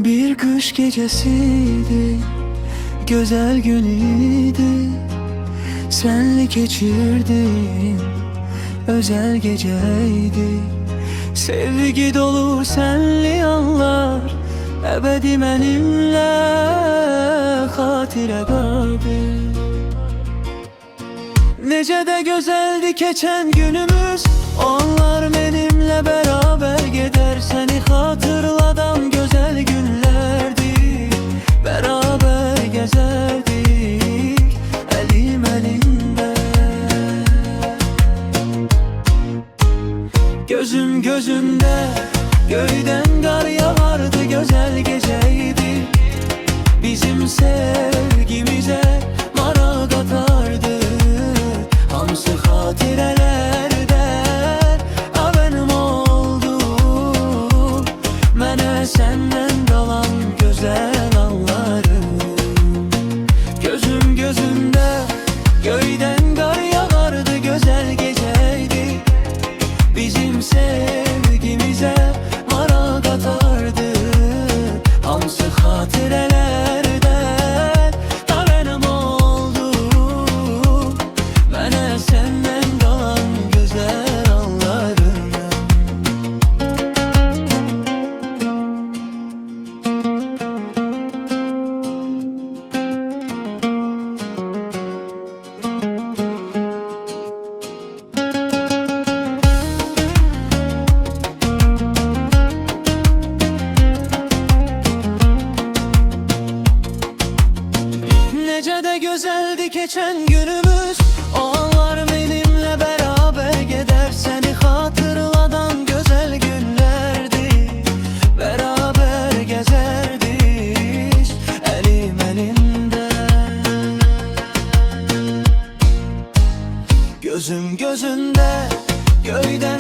Bir kış gecesiydi, güzel günüydü. Senle geçirdiğim özel geceydi. Sevgi dolu senli anlar, ebedi benimle hatire kaldı. Necə də gözəldi keçən günümüz, onlar benimle beraber gider. Seni hatırladan güzel günlerdi, beraber gezerdik elim elinde. Gözüm gözünde, göyden kar yağardı, güzel geceydi. Bizim sevgimize marak atardı hamsı hatirelerden. A benim oldu, mənə senden kalan güzel anlarım. Gözüm gözünde, göyden kar yağardı, güzel geceydi. Bizim sevgimize marak atardı hamsı hatirelerden. A benim oldu, mənə senden kalan güzel anlarım. Necə də gözəldi keçən günümüz, o anlar benimle beraber gider. Seni hatırladan güzel günlerdi, beraber gezerdik elim elinde. Gözüm gözünde, göyden